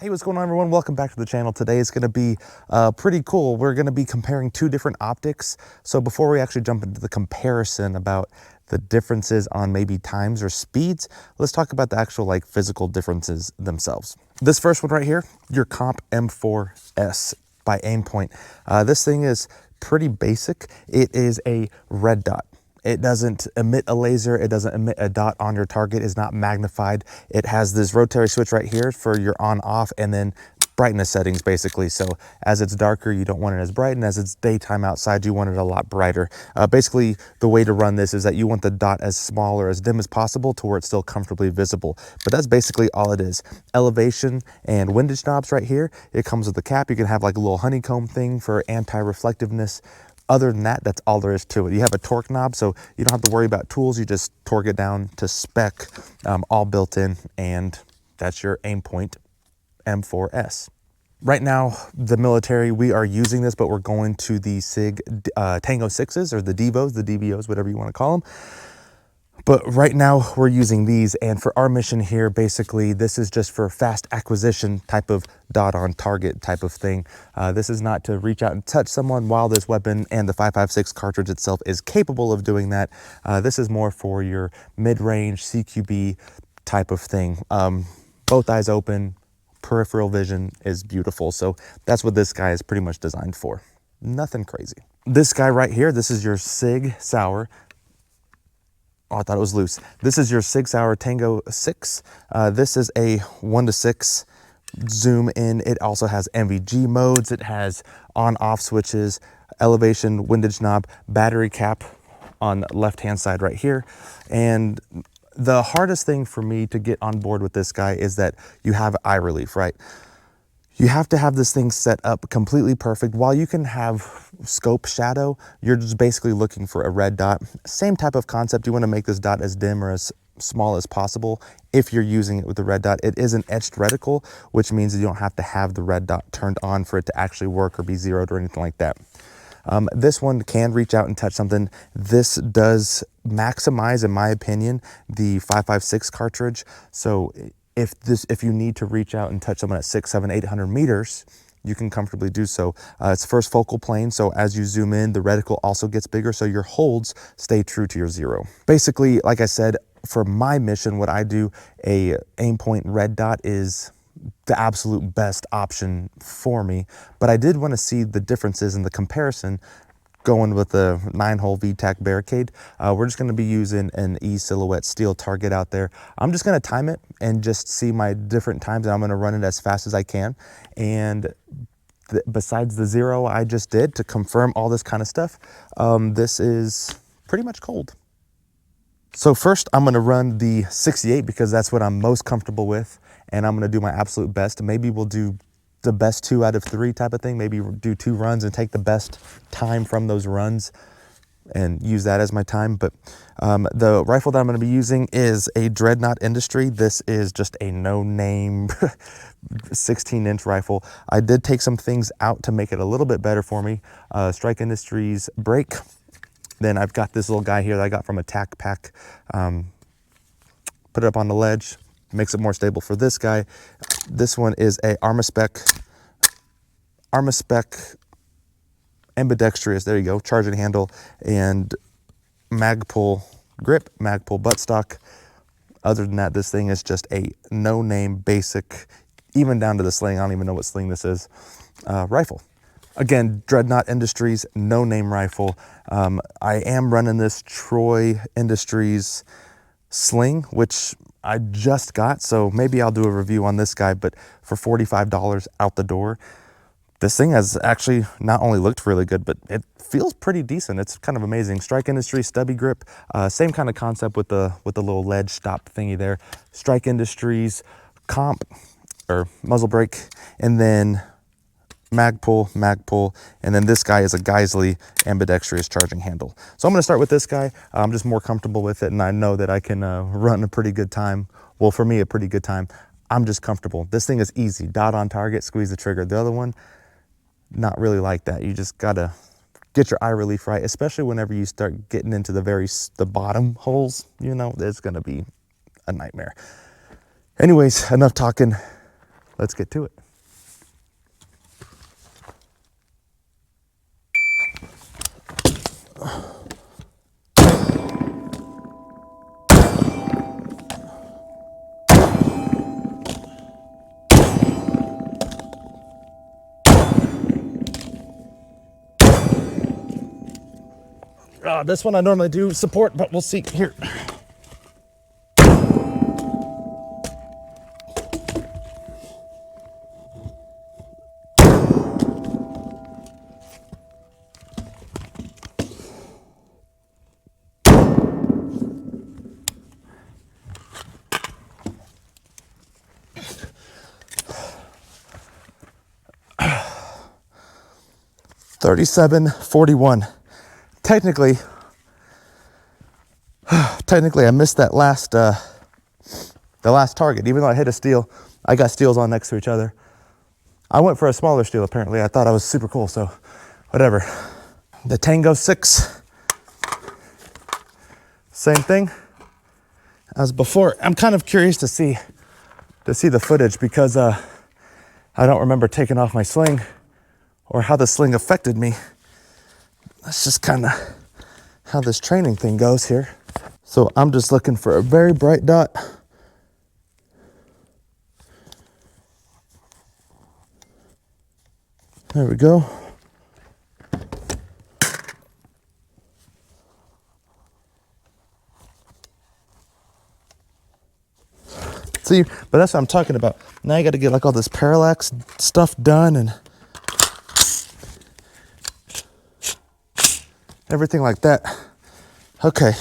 Hey, what's going on, everyone? Welcome back to the channel. Today is going to be pretty cool. We're going to be comparing two different optics. So before we actually jump into the comparison about the differences on maybe times or speeds, let's talk about the actual physical differences themselves. This first one right here, your Comp M4S by Aimpoint. This thing is pretty basic. It is a red dot. It doesn't emit a laser. It doesn't emit a dot on your target. It's not magnified. It has this rotary switch right here for your on off and then brightness settings basically. So as it's darker, you don't want it as bright, and as it's daytime outside, you want it a lot brighter. Basically, the way to run this is that you want the dot as small or as dim as possible to where it's still comfortably visible. But that's basically all it is. Elevation and windage knobs right here. It comes with the cap. You can have like a little honeycomb thing for anti-reflectiveness. Other than that, that's all there is to it. You have a torque knob, so you don't have to worry about tools. You just torque it down to spec, all built in, and that's your Aimpoint M4S. Right now, the military, we are using this, but we're going to the Sig Tango 6s, or the Devos, the DVOs, whatever you want to call them. But right now we're using these, and for our mission here, basically this is just for fast acquisition type of dot on target type of thing. This is not to reach out and touch someone, while this weapon and the 5.56 cartridge itself is capable of doing that. This is more for your mid-range CQB type of thing. Both eyes open, peripheral vision is beautiful. So that's what this guy is pretty much designed for. Nothing crazy. This guy right here, this is your Sig Sauer. Oh, I thought it was loose. This is your Sig Sauer Tango 6. This is a 1:6 zoom in. It also has NVG modes. It has on-off switches, elevation, windage knob, battery cap on the left-hand side right here. And the hardest thing for me to get on board with this guy is that you have eye relief, right? You have to have this thing set up completely perfect. While you can have scope shadow, you're just basically looking for a red dot. Same type of concept. You want to make this dot as dim or as small as possible. If you're using it with the red dot, it is an etched reticle, which means you don't have to have the red dot turned on for it to actually work or be zeroed or anything like that. This one can reach out and touch something. This does maximize, in my opinion, the 5.56 cartridge. So if you need to reach out and touch someone at 600, 700, 800 meters, you can comfortably do so. It's first focal plane, so as you zoom in, the reticle also gets bigger, so your holds stay true to your zero. Basically, like I said, for my mission, what I do, a Aimpoint red dot is the absolute best option for me, but I did want to see the differences in the comparison going with the 9-hole VTAC barricade. We're just going to be using an E-silhouette steel target out there. I'm just going to time it and just see my different times, and I'm going to run it as fast as I can. And besides the zero I just did to confirm all this kind of stuff, this is pretty much cold. So first I'm going to run the 68 because that's what I'm most comfortable with, and I'm going to do my absolute best. Maybe we'll do the best 2 out of 3 type of thing. Maybe do 2 runs and take the best time from those runs and use that as my time. But the rifle that I'm going to be using is a Dreadnought Industry. This is just a no-name 16-inch rifle. I did take some things out to make it a little bit better for me. Strike Industries brake. Then I've got this little guy here that I got from a tack pack. Put it up on the ledge. Makes it more stable for this guy. This one is a Armaspec ambidextrous, there you go, charging handle and Magpul grip, Magpul buttstock. Other than that, this thing is just a no-name basic, even down to the sling, I don't even know what sling this is, rifle. Again, Dreadnought Industries, no-name rifle. I am running this Troy Industries sling, which I just got, so maybe I'll do a review on this guy, but for $45 out the door, this thing has actually not only looked really good, but it feels pretty decent. It's kind of amazing. Strike Industries stubby grip, same kind of concept with the little ledge stop thingy there. Strike Industries comp or muzzle brake, and then Magpul, and then this guy is a Geisley ambidextrous charging handle. So I'm going to start with this guy. I'm just more comfortable with it, and I know that I can run a pretty good time. Well, for me, a pretty good time. I'm just comfortable. This thing is easy. Dot on target, squeeze the trigger. The other one, not really like that. You just got to get your eye relief right, especially whenever you start getting into the bottom holes. You know, it's going to be a nightmare. Anyways, enough talking. let's get to it. This one I normally do support, but we'll see here. $37.41. Technically, I missed that last, the last target. Even though I hit a steel, I got steels on next to each other. I went for a smaller steel apparently. I thought I was super cool, so whatever. The Tango 6, same thing as before. I'm kind of curious to see the footage because I don't remember taking off my sling or how the sling affected me. That's just kind of how this training thing goes here. So I'm just looking for a very bright dot. There we go. See, but that's what I'm talking about. Now you got to get like all this parallax stuff done and everything like that. Okay.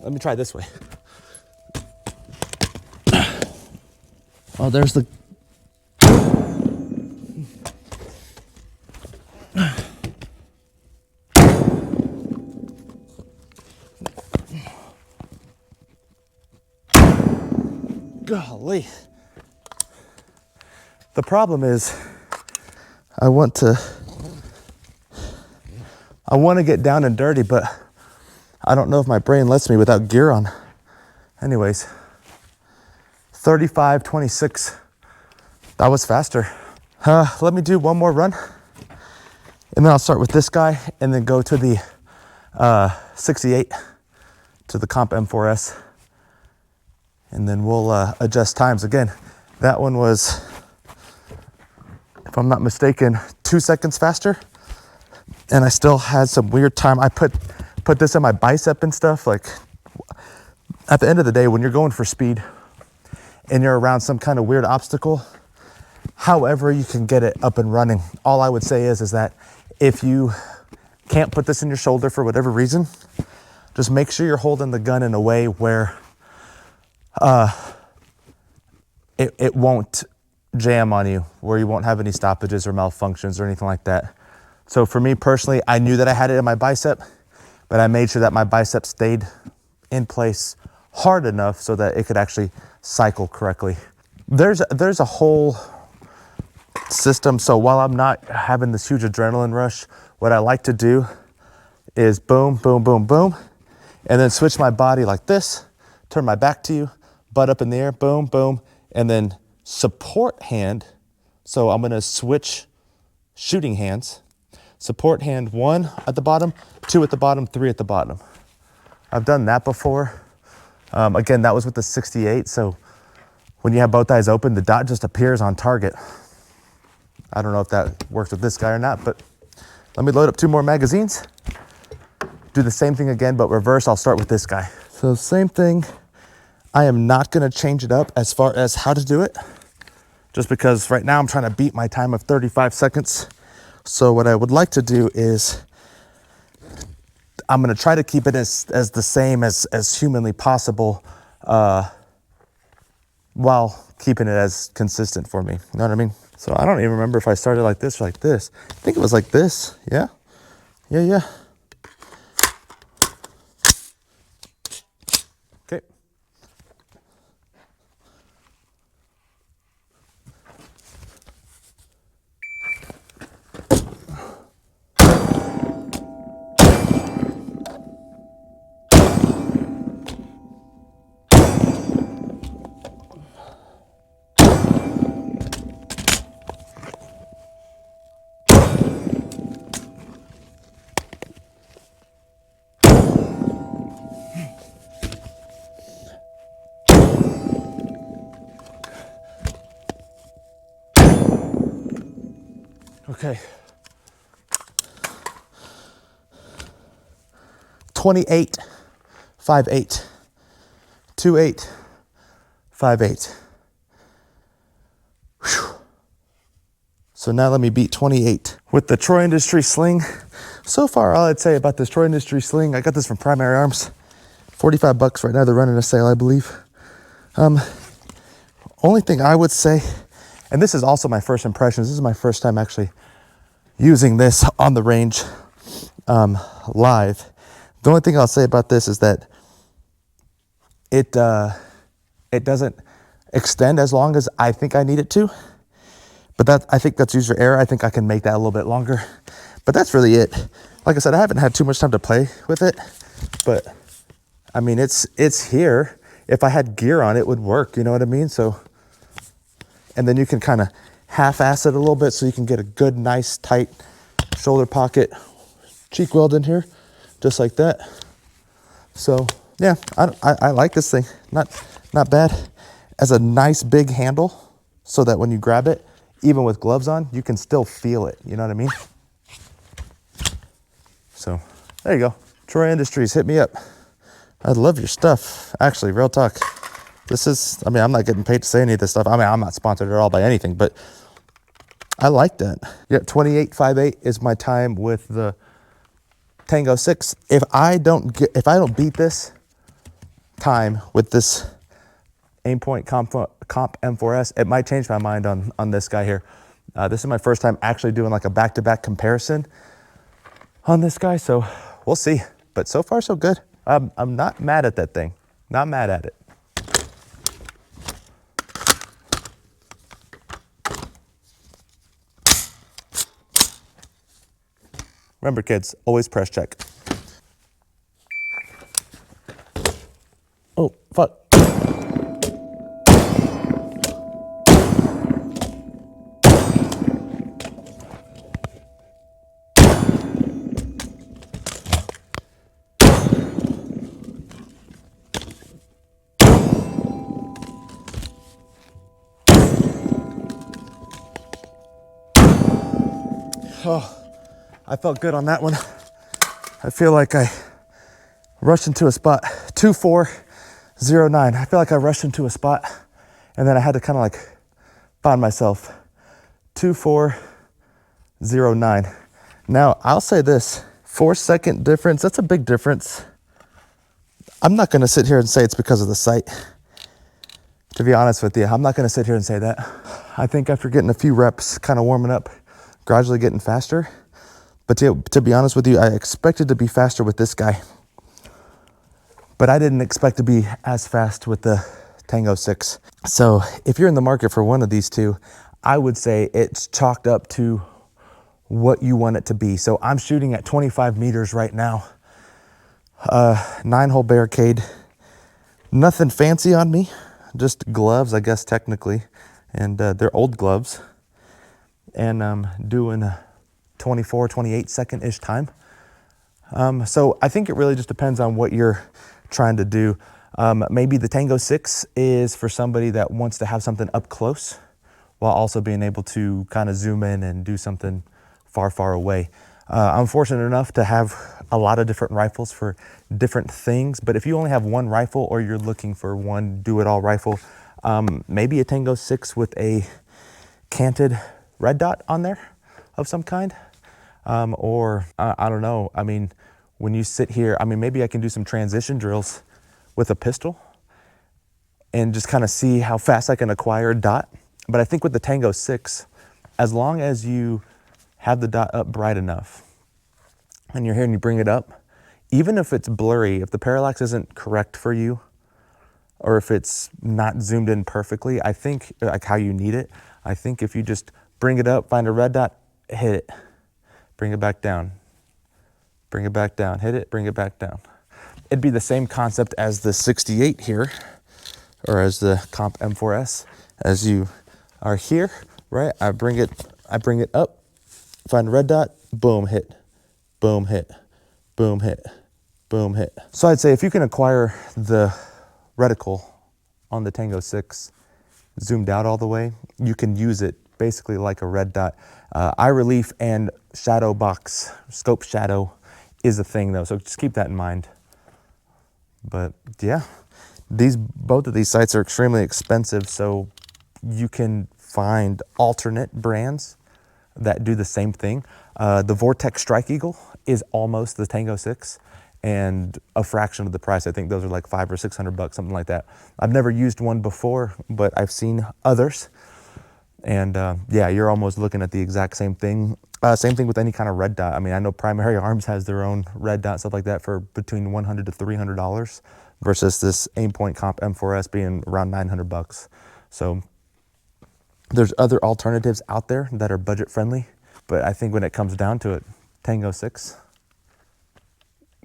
Let me try this way. Oh, there's the... Golly. The problem is I want to get down and dirty, but I don't know if my brain lets me without gear on. Anyways, 35.26. That was faster. Let me do one more run, and then I'll start with this guy and then go to the 68 to the Comp M4S, and then we'll adjust times. Again, that one was, if I'm not mistaken, 2 seconds faster, and I still had some weird time. I put this in my bicep and stuff. Like, at the end of the day, when you're going for speed and you're around some kind of weird obstacle, however you can get it up and running, all I would say is that if you can't put this in your shoulder for whatever reason, just make sure you're holding the gun in a way where it won't jam on you, where you won't have any stoppages or malfunctions or anything like that. So for me personally, I knew that I had it in my bicep, but I made sure that my bicep stayed in place hard enough so that it could actually cycle correctly. There's a whole system. So while I'm not having this huge adrenaline rush, what I like to do is boom, boom, boom, boom, and then switch my body like this, turn my back to you, butt up in the air, boom, boom, and then support hand. So I'm gonna switch shooting hands. Support hand 1 at the bottom, 2 at the bottom, 3 at the bottom. I've done that before. Again, that was with the 68. So when you have both eyes open, the dot just appears on target. I don't know if that works with this guy or not, but let me load up 2 more magazines. Do the same thing again, but reverse. I'll start with this guy. So same thing. I am not gonna change it up as far as how to do it, just because right now I'm trying to beat my time of 35 seconds. So what I would like to do is I'm gonna try to keep it as the same as humanly possible, while keeping it as consistent for me. You know what I mean? So I don't even remember if I started like this or like this. I think it was like this. Yeah. Okay. Okay. 28, 5/8, 2/8, 5/8. So now let me beat 28 with the Troy Industries sling. So far, all I'd say about this Troy Industries sling, I got this from Primary Arms, 45 bucks right now. They're running a sale, I believe. Only thing I would say, and this is also my first impressions. This is my first time actually using this on the range live. The only thing I'll say about this is that it doesn't extend as long as I think I need it to. But I think that's user error. I think I can make that a little bit longer. But that's really it. Like I said, I haven't had too much time to play with it. But I mean, it's here. If I had gear on, it would work. You know what I mean? So, and then you can kind of half-ass it a little bit so you can get a good, nice, tight shoulder pocket cheek weld in here, just like that. So yeah, I like this thing. Not bad. As a nice big handle, so that when you grab it, even with gloves on, you can still feel it. You know what I mean? So there you go. Troy Industries, hit me up. I love your stuff. Actually, real talk. This is, I mean, I'm not getting paid to say any of this stuff. I mean, I'm not sponsored at all by anything, but I like that. Yeah, 28.58 is my time with the Tango 6. If I don't beat this time with this Aimpoint Comp M4S, it might change my mind on this guy here. This is my first time actually doing like a back-to-back comparison on this guy, so we'll see. But so far, so good. I'm not mad at that thing. Not mad at it. Remember, kids, always press check. Oh, fuck. Oh, I felt good on that one. I feel like I rushed into a spot, 2409. I feel like I rushed into a spot and then I had to kind of like find myself. 2409. Now, I'll say this, 4-second difference, that's a big difference. I'm not gonna sit here and say it's because of the sight. To be honest with you, I'm not gonna sit here and say that. I think after getting a few reps, kind of warming up, gradually getting faster. But to be honest with you, I expected to be faster with this guy. But I didn't expect to be as fast with the Tango 6. So if you're in the market for one of these two, I would say it's chalked up to what you want it to be. So I'm shooting at 25 meters right now. 9-hole barricade. Nothing fancy on me, just gloves, I guess, technically. And they're old gloves. And I'm doing a 24, 28 second-ish time. So I think it really just depends on what you're trying to do. Maybe the Tango 6 is for somebody that wants to have something up close while also being able to kind of zoom in and do something far, far away. I'm fortunate enough to have a lot of different rifles for different things, but if you only have one rifle or you're looking for one do-it-all rifle, maybe a Tango 6 with a canted red dot on there of some kind. Or I don't know, I mean, when you sit here, I mean, maybe I can do some transition drills with a pistol and just kind of see how fast I can acquire a dot. But I think with the Tango 6, as long as you have the dot up bright enough and you're here and you bring it up, even if it's blurry, if the parallax isn't correct for you, or if it's not zoomed in perfectly. I think like how you need it. I think if you just bring it up, find a red dot, hit it, bring it back down, bring it back down, hit it, bring it back down. It'd be the same concept as the 68 here, or as the Comp M4S. As you are here, right? I bring it up, find a red dot, boom, hit, boom, hit, boom, hit, boom, hit. So I'd say if you can acquire the reticle on the Tango 6 zoomed out all the way, you can use it basically like a red dot. Eye relief and shadow box, scope shadow is a thing though, so just keep that in mind. But yeah, both of these sights are extremely expensive, so you can find alternate brands that do the same thing. The Vortex Strike Eagle is almost the Tango 6 and a fraction of the price. I think those are like $500 or $600, something like that. I've never used one before, but I've seen others. And yeah, you're almost looking at the exact same thing. Same thing with any kind of red dot. I mean, I know Primary Arms has their own red dot, stuff like that, for between $100 to $300 versus this Aimpoint Comp M4S being around $900. So there's other alternatives out there that are budget friendly, but I think when it comes down to it, Tango 6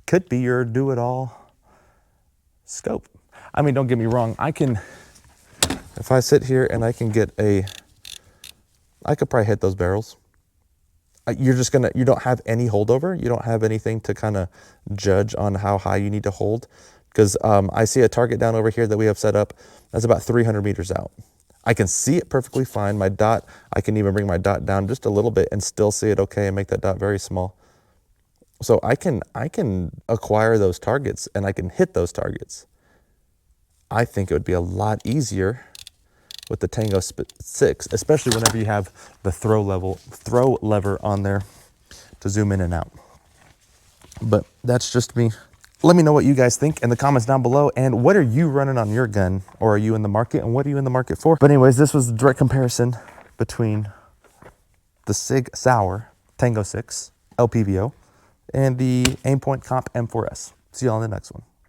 could be your do-it-all scope. I mean, don't get me wrong. If I sit here and I can get I could probably hit those barrels. You don't have any holdover. You don't have anything to kind of judge on how high you need to hold. Because I see a target down over here that we have set up that's about 300 meters out. I can see it perfectly fine. My dot, I can even bring my dot down just a little bit and still see it okay and make that dot very small. So I can acquire those targets and I can hit those targets. I think it would be a lot easier with the Tango 6, especially whenever you have the throw lever on there to zoom in and out. But that's just me. Let me know what you guys think in the comments down below, and what are you running on your gun, or are you in the market, and what are you in the market for? But anyways, this was the direct comparison between the Sig Sauer Tango 6 LPVO and the Aimpoint Comp M4S. See y'all in the next one.